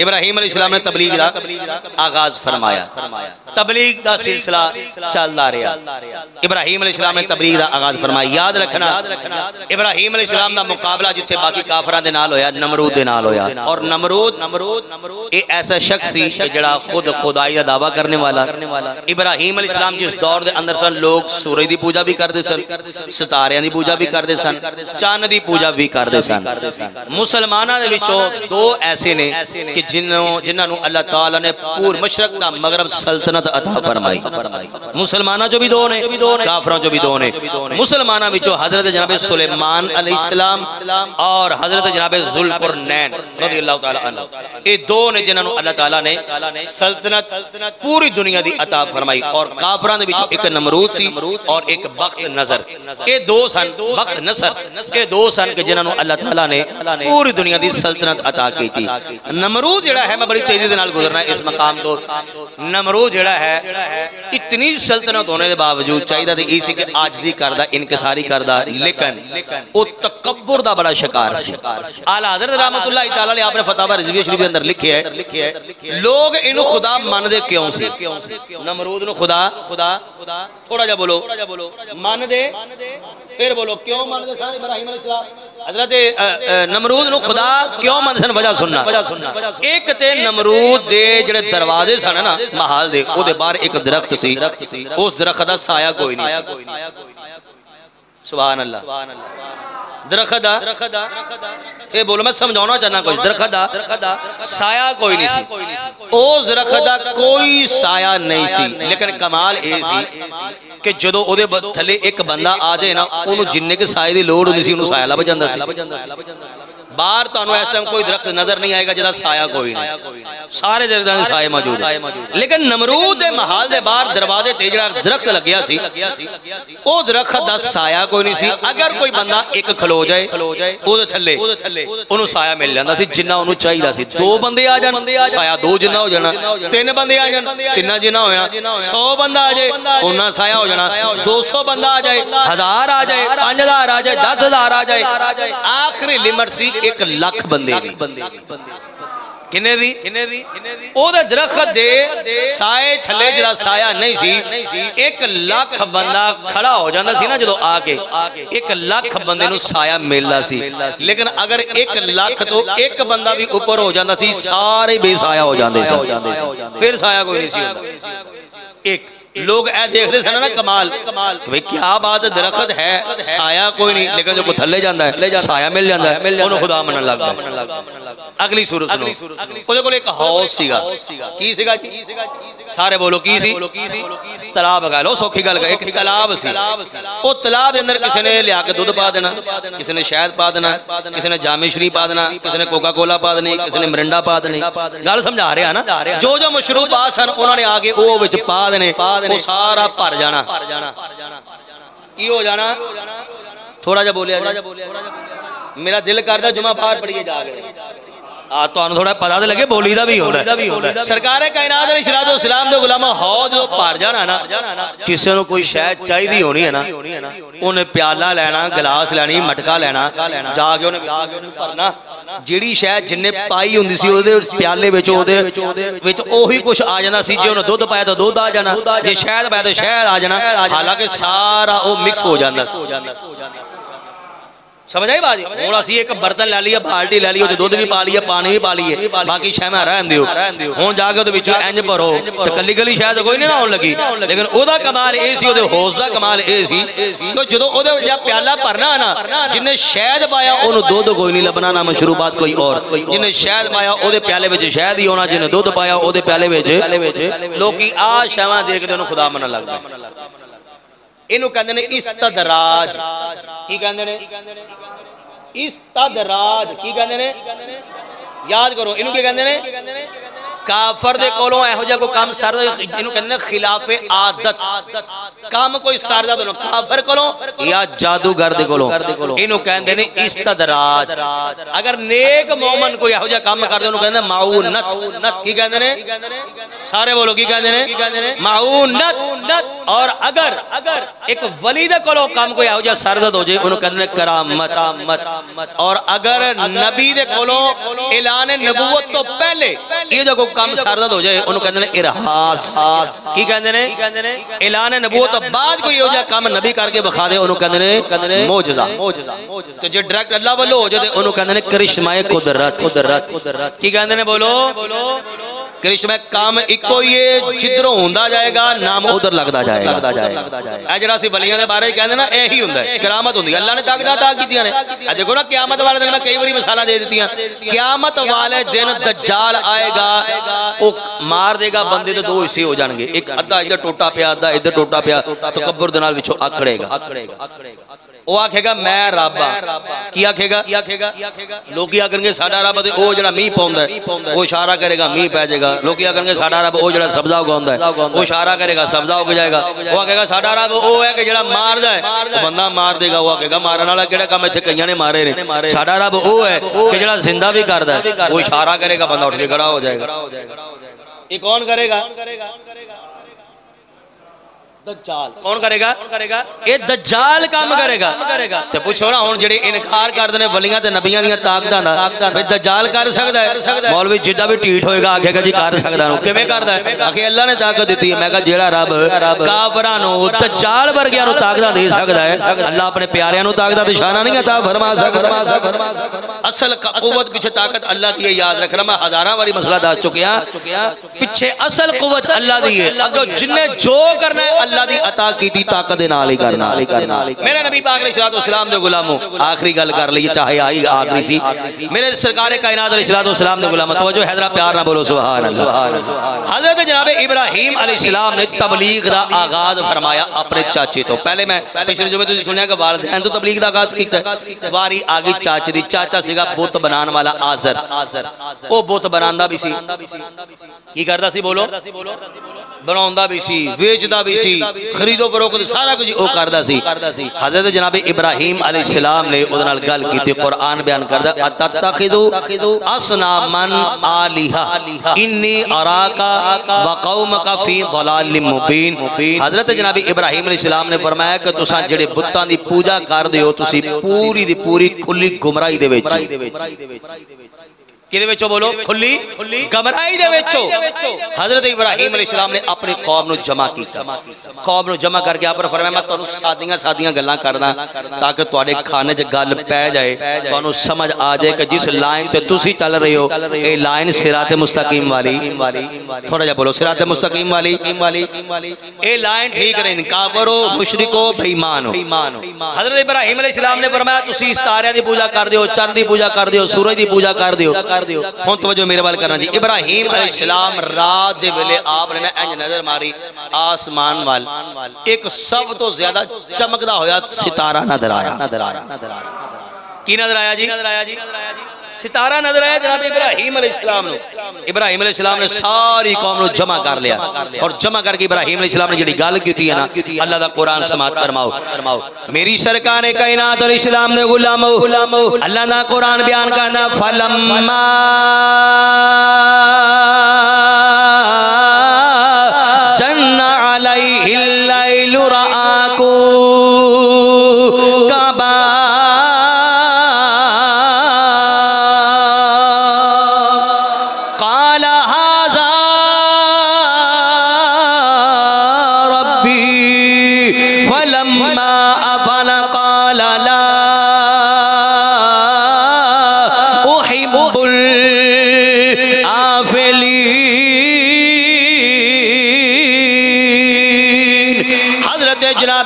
ابراہیم علیہ السلام نے تبلیغ دا آغاز فرمایا، تبلیغ دا سلسلہ چلدا رہا۔ ابراہیم علیہ السلام نے تبلیغ دا آغاز فرمایا۔ یاد رکھنا ابراہیم علیہ السلام دا مقابلہ جتھے باقی کافران دے نال ہویا، نمرود دے نال ہویا، اور نمرود ایک ایسا شخص سی جڑا خود خدائی دا دعویٰ کرنے والا۔ ابراہیم علیہ السلام جس دور دے اندر سن لوگ سورج دی پوجا بھی کردے سن، ستاریاں دی پوجا بھی کردے سن، چاند دی پوجا بھی کردے سن۔ مسلماناں دے وچوں دو ایسے نے کہ جنہاں نو اللہ تعالیٰ نے پور مشرق دا مغرب سلطنت عطا فرمائی۔ مسلمانہ جو بھی دو نے، کافران جو بھی دو نے۔ مسلمانہ بچو حضرت جناب سلیمان علیہ السلام اور حضرت جناب ذوالقرنین رضی اللہ تعالیٰ عنہ، یہ دو نے جنہاں نو اللہ تعالیٰ نے سلطنت پوری دنیا دی عطا فرمائی۔ اور کافران دے بچو ایک نمرود سی اور ایک وقت نظر، یہ دو سن وقت نصر، یہ دو سن کہ جنہاں نو اللہ تعالیٰ نے پوری دنیا دی سلطنت عطا کی تھی۔ نمرود جڑا ہے، میں بڑی تیزی دے نال گزرنا ہے اس مقام تو، نمرود جڑا ہے اتنی سلطنت ہونے دے باوجود چاہیے تھی اسی کہ عاجزی کردہ، انکساری کردہ، لیکن وہ تکبر دا بڑا شکار سی۔ اعلیٰ حضرت رحمت اللہ تعالیٰ نے آپ نے فتاوی رضویہ شریف کے اندر لکھے ہے لوگ انہوں خدا مان دے کیوں سی؟ نمرود نو خدا تھوڑا جا بولو مان دے، پھر بولو کیوں مان دے سان ابراہیم علیہ السلام؟ حضرت نمرود نو خدا کیوں مان دے سن؟ وجہ سننا۔ ایک تے نمرود دے جڑے دروازے سن نا محال دے، او دے باہر ایک درخت سی، اس درخت دا سایہ کوئی نہیں سی۔ سبحان اللہ، درخت دا پھر بولو، میں سمجھونا چاہنا کچھ، درخت دا سایہ کوئی نہیں سی، اس درخت دا کوئی سایہ نہیں سی، لیکن کمال اے سی کہ جدو او دے تھلے ایک بندہ آ جائے نا، انہوں جننے کے سائے دی لوڑ ہوندی سی، انہوں سایہ لب جاندہ سی۔ باہر تو انہوں ایسا کوئی درخت نظر نہیں آئے گا جدا سایہ کوئی نہیں، سارے درختان سایہ موجود ہے، لیکن نمرود دے محال دے باہر دروازے تے جڑا درخت لگیا سی، او درخت دا سایہ کوئی نہیں سی۔ اگر کوئی بندہ ایک کھلو جائے او دے تھلے انہوں سایہ مل جاندہ سی جنہ انہوں چاہیے سی۔ دو بندے آ جان سایہ دو جنہ ہو جانا، تین بندے آ جان تینہ جنہ ہو جانا، 100 بندہ آ جائے انہاں سایہ ہو جانا، 200 بندہ آ جائے، 1000 آ جائے، 5000 آ جائے، 10,000 آ جائے، آخری لیمٹ سی 1,00,000 بندے دی۔ کنے دی؟ او دے درخت دے سائے چھلے جڑا سایہ نہیں سی، 1,00,000 بندہ کھڑا ہو جاندہ سی نا جدو آ کے، 1,00,000 بندے نو سایہ ملنا سی۔ لیکن اگر 1,00,000 تو ایک بندہ بھی اوپر ہو جاندہ سی، سارے بے سایہ ہو جاندے سی، پھر سایہ کوئی نہیں سی ہوندہ۔ ایک لوگ اے دیکھ دے سنا نا کمال کہ بھئی کیا بات درخت ہے سایہ کوئی نہیں، لیکن جو کو تھلے جاندہ ہے سایہ مل جاندہ ہے، انہوں خدا منن لگ گا۔ اگلی سورت سنو، وہ دیکھو ایک ہاؤس سیگا، کی سیگا؟ سارے بولو کی سی؟ تلاب گا لو سوکھی گل گا، ایک تلاب سی، وہ تلاب اندر کسی نے لیا کے دودھ پا دینا، کسی نے شہد پا دینا، کسی نے جامع شری پا دینا، کسی نے کوکا کولا پا دینی، کسی نے مرنڈا پا دینی۔ گل سمجھا رہے ہیں نا، جو مشروبات سن انہوں نے آگے وہ وچ پا دینے، وہ سارا پر جانا۔ کی ہو جانا؟ تھوڑا جا بولیا جا، میرا دل کردہ جمعہ پار پڑھیے جا گئے تو انہوں تھوڑا پتا دے لگے بولی دا بھی ہوتا۔ سرکار کائنات علیہ الصلوۃ والسلام دے غلامہ ہو جو پار جانا نا، کسی نے کوئی شاید چاہی دی ہونی ہے نا، انہیں پیالہ لینا، گلاس لینی، مٹکا لینا، جا کے انہیں پرنا، جیڑی شاید جننے پائی ہوندی سی پیالے وچو اوہی کچھ آ جانا سی، جی انہیں دودھ پایا تو دودھ آ جانا، جی شہد پایا تو شہد آ جانا، حالانکہ سارا وہ مکس ہو جانا۔ سمجھ آئی بات؟ ہوں اسی ایک برتن لے لیا، بالٹی لے لیا، دودھ بھی پا لیا، پانی بھی پا لیے، باقی شے میں رہن دیو، ہوں جا کے انج بھرو تو کلی کلی شاید کوئی نہیں نہ ہون لگی، لیکن او دا کمال اے سی، او دے ہوش دا کمال اے سی کہ جدو او دے جب پیالہ بھرنا نا، جنہیں شہد پایا انہوں دودھ کوئی نہیں لبنا، نہ مشروبات کوئی اور، جنہیں شہد پایا او دے پیالے وچ شہد ہی ہونا، جنہیں دودھ پایا او دے پیالے وچ لوکی آ شیواں دیکھ دے انہوں خدا منن لگ گا۔ انہوں کہندے نے استدراج، کی کہندے نے؟ استدراج، کی کہندے نے؟ یاد کرو انہوں کی کہندے نے؟ کافر دے کولوں ایہو جا کوئی کام سر جنوں کہندے خلاف عادت کام کوئی سردہ دونوں کافر کولوں یا جادوگر دے کولوں انہوں کہندے نے استدراج اگر نیک مومن کوئی ایہو جا کام کر دے انہوں کہندے معونت کی کہندے نے سارے بولو کی کہندے نے معونت اور اگر ایک ولی دے کولوں کام کوئی ایہو جا سردہ ہو جائے انہوں کہندے نے کرامت اور اگر نبی دے کولوں اعلان نبوت تو پہلے یہ جو کام سردہ ہو جائے انہوں کہندے نے ارحاس کی کہندے نے اعلان نبوت تو بعد کوئی ہو جائے کام نبی کر کے بخا دے انہوں کہندے نے موجزہ تو جو ڈائریکٹ اللہ والو ہو جائے انہوں کہندے نے کرشمہ قدرت کی کہندے نے بولو کرشمہ کام ایکو یہ جدروں ہوندہ جائے گا نام ادھر لگتا جائے گا اے جڑا سی ولیاں دے بارے کہندے نا اے ہی ہوندا ہے کرامت ہوندی اللہ نے طاقت عطا کیتیاں نے اے دیکھو نا قیامت والے دن میں کئی باری مثالیں دے دیتی ہیں قیامت والے دن دجال آئے گا او مار دے گا بندے دے دو حصے ہو جان گے ایک ادھا ادھر ٹوٹا پیا ادھا ادھر ٹوٹا پیا تکبر دے نال وچوں اکھڑے گا وہ آکھے گا میں رب کی آکھے گا لوگ کیا کریں گے ساڈا رب تے او جڑا میہ پاوندا ہے وہ اشارہ کرے گا میہ پے جائے گا لوگ کیا کریں گے ساڈا رب او جڑا سبزہ اگاوندا ہے وہ اشارہ کرے گا سبزہ اگ جائے گا وہ آکھے گا ساڈا رب او ہے کہ جڑا ماردا ہے وہ بندہ مار دے گا وہ آکھے گا مارن والا کیڑا کام ایتھے کئیاں نے مارے نے ساڈا رب او ہے کہ جڑا زندہ بھی کردا ہے وہ اشارہ کرے گا بندہ اٹھ کے کھڑا ہو جائے گا یہ کون کرے گا دجال کون کرے گا یہ دجال کام کرے گا تے پوچھو نا ہن جڑے انکار کردے نے ولیاں تے نبیاں دیاں طاقتاں دا بھئی دجال کر سکدا ہے مولوی جدا بھی ٹھیٹ ہوئے گا آکھے گا جی کر سکدا ہے کیویں کردا ہے آکھے اللہ نے طاقت دتی ہے میں کہا جیڑا رب کافراں نو دجال ورگیاں نو طاقتاں دے سکدا ہے اللہ اپنے پیاریاں نو طاقتاں تے شاناں نہیں عطا فرما سکدا اصل قوت پیچھے طاقت اللہ دی ہے یاد رکھنا میں ہزاراں واری مسئلہ دس چکیا پیچھے اصل قوت اللہ دی ہے اگر جن نے جو کرنا ہے اللہ دی عطا کیتی طاقت دے نال ہی کرنا میرے نبی پاک علیہ السلام دے غلاموں آخری گل کر لئی چاہے آئی آخری سی میرے سرکار کائنات علیہ السلام دے غلاموں توجہ حیدرہ پیار نہ بولو سبحان اللہ حضرت جناب ابراہیم علیہ السلام نے تبلیغ دا آغاز فرمایا اپنے چاچے تو پہلے میں پچھلے جمعے تو سنیا کہ والدین تو تبلیغ دا آغاز کیتا ہے واری آگی چاچے دی چاچا سیگا بت بنان والا آزر او بت بناندا بھی سی کی کردا سی بولو بناوندا بھی سی ویچدا بھی سی خرید و فروخت سارا کچھ او کردا سی حضرت جناب ابراہیم علیہ السلام نے اودے نال گل کیتی قرآن بیان کردا اتتخذوا اصناما الہا انی اراکا وقومک فی ضلال مبین حضرت جناب ابراہیم علیہ السلام نے فرمایا کہ تساں جڑے بتاں دی پوجا کردے ہو تسی پوری دی پوری کھلی گمراہی دے وچ کدے وچوں بولو کھلی گمراہی دے وچوں حضرت ابراہیم علیہ السلام نے اپنی قوم نو جمع کیتا قوم نو جمع کر کے آپ نے فرمایا میں تانوں سادیاں گلاں کرنا تاکہ تواڈے کھانے وچ گل پے جائے تانوں سمجھ آ جائے کہ جس لائن تے تسی چل رہے ہو اے لائن صراط مستقیم والی تھوڑا جا بولو صراط مستقیم والی اے لائن ٹھیک نہیں کافرو مشرکو بے ایمان ہو حضرت ابراہیم علیہ السلام نے فرمایا تسی ستاریاں دی پوجا کردے ہو چاند دی پوجا کردے ہو سورج دی پوجا کردے ہو ہون توجہ میرے وال کرنا جی ابراہیم علیہ السلام رات دے ویلے آپ نے انج نظر ماری آسمان وال ایک سب تو زیادہ چمکدا ہویا ستارہ نظر آیا کی نظر آیا جی ستارہ نظر آیا جناب ابراہیم علیہ السلام نو ابراہیم علیہ السلام نے ساری قوم نو جمع کر لیا اور جمع کر کے ابراہیم علیہ السلام نے جڑی گل کیتی ہے نا اللہ دا قرآن سماعت فرماؤ میری سرکار کائنات علیہ السلام نے غلامو اللہ دا قرآن بیان کرنا فلما جن علیہ اللیل رآکو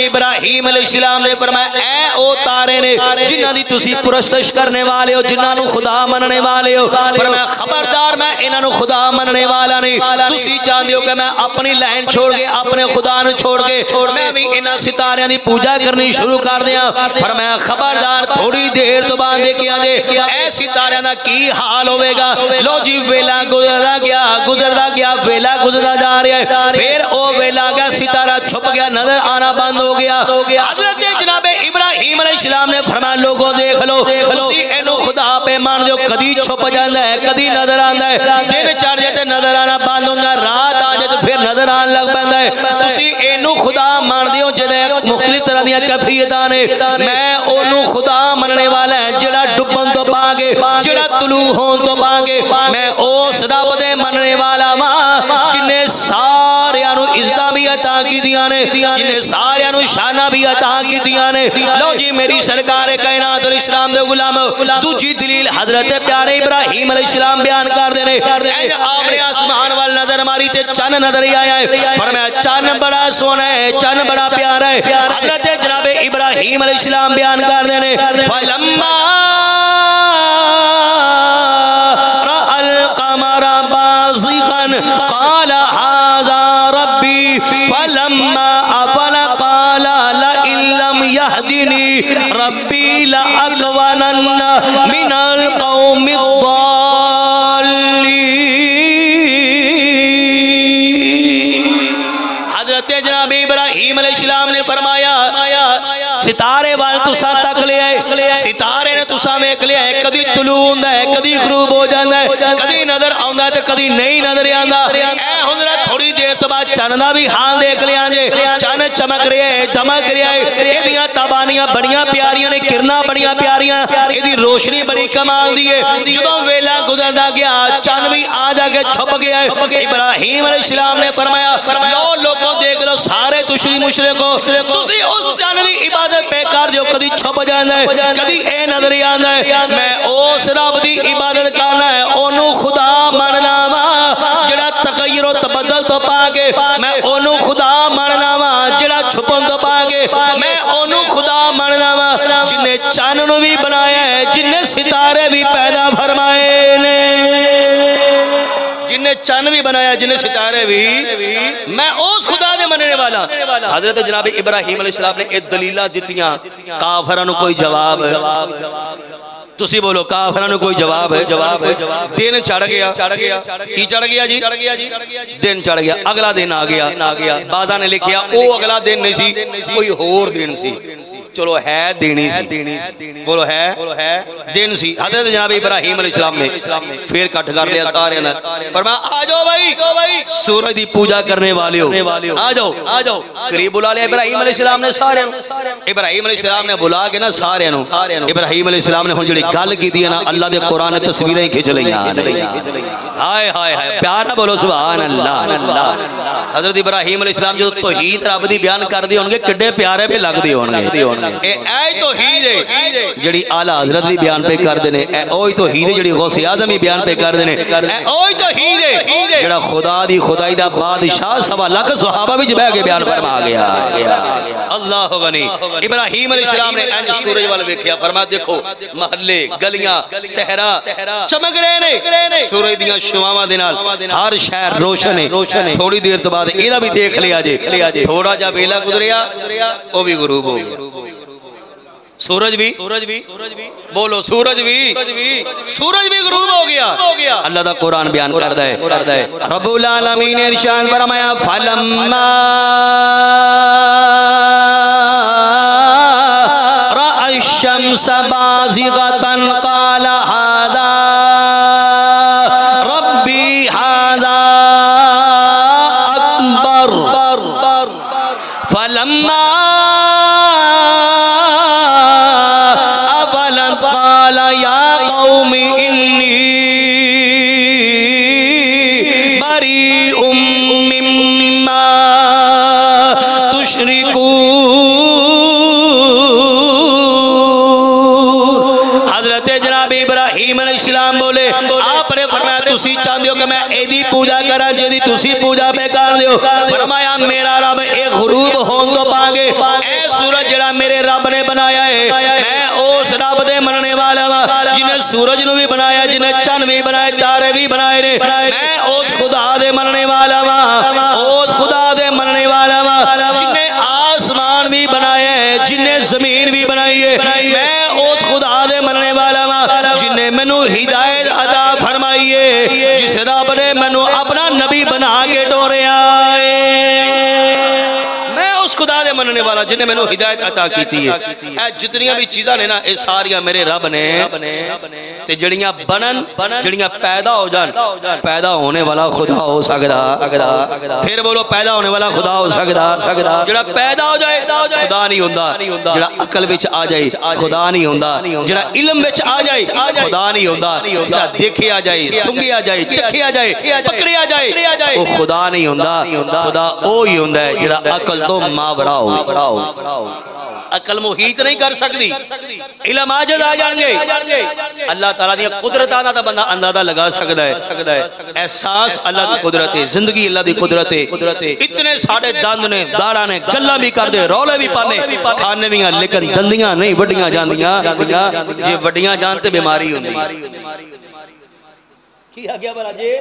ابراہیم علیہ السلام نے فرمایا اے او تارے نے جنہاں دی تسی پرستش کرنے والے ہو جنہاں نو خدا مننے والے ہو فرمایا خبردار میں انہاں نو خدا مننے والا نہیں تسی چاہندے ہو کہ میں اپنی لائن چھوڑ کے اپنے خدا نو چھوڑ کے میں بھی انہاں ستاریاں دی پوجا کرنی شروع کر دیاں فرمایا خبردار تھوڑی دیر تو بعد دیکھیا جے اے ستاریاں دا کی حال ہوے گا لو جی ویلا گزرا گیا گزردا گیا ویلا گزردا جا رہا ہے پھر او ویلا گیا ستارہ چھپ گیا نظر آنا بند ہو گیا حضرت جناب ابراہیم علیہ السلام نے فرمایا لوگوں دیکھ لو تسی اینو خدا پہ مان دیو کدی چھپ جاندا ہے کدی نظر آندا ہے دن چڑھ جائے تے نظر آنا بند ہوندا ہے رات آ جائے تے پھر نظر آن لگ پیندا ہے تسی اینو خدا مان دیو جڑے مختلف طرح دی کیفیتاں نے میں اونوں خدا مننے والا ہے جڑا ڈبن تو باگے جڑا طلوع ہون تو باگے میں اس رب دے مننے والا ماں جنہیں ساریاں نو عزتاں بھی عطا کیتیاں نے جنہیں ساریاں نو شاناں بھی عطا کیتیاں نے لو جی میری سرکار کائنات اور اسلام دے غلام دوجی دلیل حضرت پیارے ابراہیم علیہ السلام بیان کر دے نے آپ نے آسمان وال نظر ماری تے چن نظر ہی آیا ہے فرمایا چن بڑا سونا ہے چن بڑا پیارا ہے حضرت جناب ابراہیم علیہ السلام بیان کر دے نے فلما رأى القمر بازغا قال هذا ربي فلما أفل قال لئن لم يهدني ربي لأكونن من القوم الضالين حضرت جناب ابراہیم علیہ السلام نے فرمایا ستارے وال تساں تک لے آئے ستارے نے تساں ویکھ لیا ہے کدی طلوع ہوندا ہے کدی غروب ہو جاندا ہے کدی نظر آوندا ہے تے کدی نہیں نظر آندا اے حضرت تھوڑی دیر تو بعد چن دا بھی حال دیکھ لیا جے چن چمک رہا ہے دمک رہا ہے ایدیاں تابانیاں بڑیاں پیاریاں نے کرنا بڑیاں پیاریاں ایدی روشنی بڑی کمال دی ہے جدوں ویلا گزردا گیا چن بھی آ جا کے چھپ گیا ہے ابراہیم علیہ السلام نے فرمایا لو لوگوں دیکھ لو سارے تشری مشرکو تسی اس چن دی عبادت پہ کر دیو کدی چھپ جاندا ہے کدی اے نظر آندا ہے میں اس رب دی عبادت کرنا ہے اونوں خدا مننا وا جڑا تغیر و تبدل تو پا کے میں اونوں خدا مننا وا جڑا چھپن تو پا کے میں اونوں خدا مننا وا جن نے چن نو بھی بنایا ہے جن نے ستارے بھی پیدا فرمائے نے جن نے چن بھی بنایا جن نے ستارے بھی میں اس خدا دے مننے والا حضرت جناب ابراہیم علیہ السلام نے ایک دلیلہ جتیاں کافرانو کوئی جواب ہے تسی بولو کافرانو کوئی جواب ہے دن چڑھ گیا کی چڑھ گیا جی دن چڑھ گیا اگلا دن آ گیا بادہ نے لکھیا او اگلا دن نہیں سی کوئی ہور دن سی چلو ہے دینی سی بولو ہے دن سی حضرت جناب ابراہیم علیہ السلام نے پھر کٹ کر لیا سارے نے فرمایا آ جاؤ بھائی سورج دی پوجا کرنے والے ہو آ جاؤ قریب بلا لیا ابراہیم علیہ السلام نے سارے ابراہیم علیہ السلام نے بلا کے نا سارے ابراہیم علیہ السلام نے جڑی گل کی دی نا اللہ دے قرآن تصویریں کھچ لیاں ہائے پیار نہ بولو سبحان اللہ حضرت ابراہیم علیہ السلام جو توحید رب دی بیان کر دی ہونگے کڈے پیارے پہ لگ دی ہونگے اے توحید ہے جڑی اعلی حضرت بھی بیان پہ کر دینے اے اوہی توحید ہے جڑی غوث اعظم بھی بیان پہ کر دینے اے اوہی توحید ہے جڑا خدا دی خدائی دا بادشاہ سوا لاکھ صحابہ بھی جبہ کے بیان فرما گیا اللہ غنی ابراہیم علیہ السلام نے انج سورج والے دیکھیا فرمایا دیکھو محلے گلیاں صحرا چمک رہے نے سورج دیاں شعاواں دے نال ہر شہر روشن ہے تھوڑی دیر تو بعد ایدہ بھی دیکھ لیا جے تھوڑا جا ویلا گزریا او بھی غروب ہو گیا سورج بھی بولو سورج بھی غروب ہو گیا اللہ دا قرآن بیان کرتا ہے رب العالمین ارشاد فرمایا فلما رأى الشمس بازغة قال هذا ربي هذا أكبر فلما قال يا قوم إني بريء مما تشركون حضرت جناب ابراہیم علیہ السلام بولے آپ نے فرمایا تسی چاہتے ہو کہ میں ایدی پوجا کرا جیدی تسی پوجا پہ کر دیو فرمایا میرا رب ایک غروب ہون تو پانگے اے سورج جڑا میرے رب نے بنایا ہے میں اس رب دے مننے والا جنہیں سورج نو بھی بنایا جنہیں چن بھی بنائے تارے بھی بنائے نے میں اس خدا دے مننے والا اس خدا دے مننے والا جنہیں آسمان بھی بنائے جنہیں زمین بھی بنائی ہے میں اس خدا دے مننے والا جنہیں منو ہدایت عطا فرمائیے جس رب رب نے مینوں اپنا نبی بنا کے ٹوریا میں اس خدا دے مننے والا جن نے مینوں ہدایت عطا کیتی ہے اے جتنیاں بھی چیزاں نے نا اے ساریاں میرے رب نے تے جڑیاں بنن جڑیاں پیدا ہو جان پیدا ہونے والا خدا ہو سکدا پھر بولو پیدا ہونے والا خدا ہو سکدا جڑا پیدا ہو جائے خدا نہیں ہوندا جڑا عقل وچ آ جائے خدا نہیں ہوندا جڑا علم وچ آ جائے خدا نہیں ہوندا جڑا دیکھیا جائے سنگیا جائے چکھیا جائے پکڑیا جائے او خدا نہیں ہوندا خدا اوہی ہوندا ہے جڑا عقل تو ماورا ہو عقل محیط نہیں کر سکتی علم عاجز آ جان گے اللہ تعالیٰ دی قدرتاں دا بندہ اندازہ لگا سکتا ہے احساس اللہ دی قدرت ہے زندگی اللہ دی قدرت ہے اتنے ساڑھے دند نے داڑا نے گلہ بھی کر دے رولے بھی پانے کھانے بھی ہیں لیکن دندیاں نہیں وڈیاں جاندیاں یہ وڈیاں جانتے بیماری ہوندی کی آگیا بھلا جی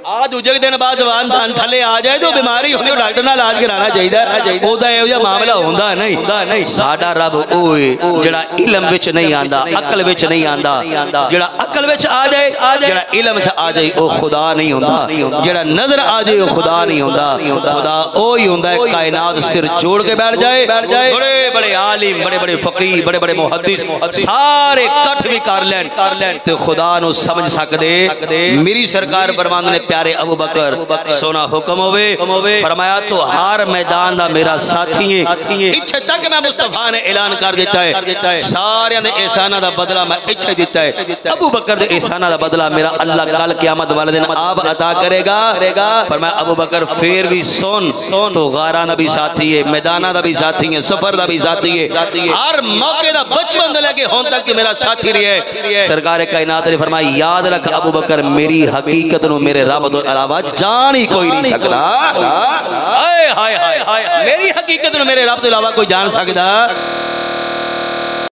آج اجگ دن بعد زبان دان تھلے آ جائے تو بیماری ہوندی ڈاکٹر نال علاج کرانا چاہیے او دا ایہو جا معاملہ ہوندا نہیں ساڈا رب اوئے جڑا علم وچ نہیں آندا عقل وچ نہیں آندا جڑا عقل وچ آ جائے جڑا علم وچ آ جائے او خدا نہیں ہوندا جڑا نظر آ جائے او خدا نہیں ہوندا خدا اوہی ہوندا ہے کائنات سر جوڑ کے بیٹھ جائے بڑے بڑے عالم بڑے بڑے فقیہ بڑے بڑے محدث سارے کٹ بھی کر لین تے خدا نو سمجھ سکدے میری سرکار فرماندے نے پیارے ابو بکر سونا حکم ہوئے فرمایا تو ہر میدان دا میرا ساتھی ہے اچھے تک میں مصطفیٰ نے اعلان کر دیتا ہے سارے دے احسانہ دا بدلہ میں اچھے دیتا ہے ابو بکر دے احسانہ دا بدلہ میرا اللہ کل قیامت والے دن آپ عطا کرے گا فرمایا ابو بکر پھر بھی سن تو غارہ دا بھی ساتھی ہے میدانہ دا بھی ساتھی ہے سفر دا بھی ساتھی ہے ہر موقع دا بچپن دے لے کے ہون تک کہ میرا ساتھی رہے سرکار کائنات نے فرمایا یاد رکھ ابو بکر میری حقیقت نو میرے رب تو علاوہ جان ہی کوئی نہیں سکتا میری حقیقت نو میرے رب تو علاوہ کوئی جان سکتا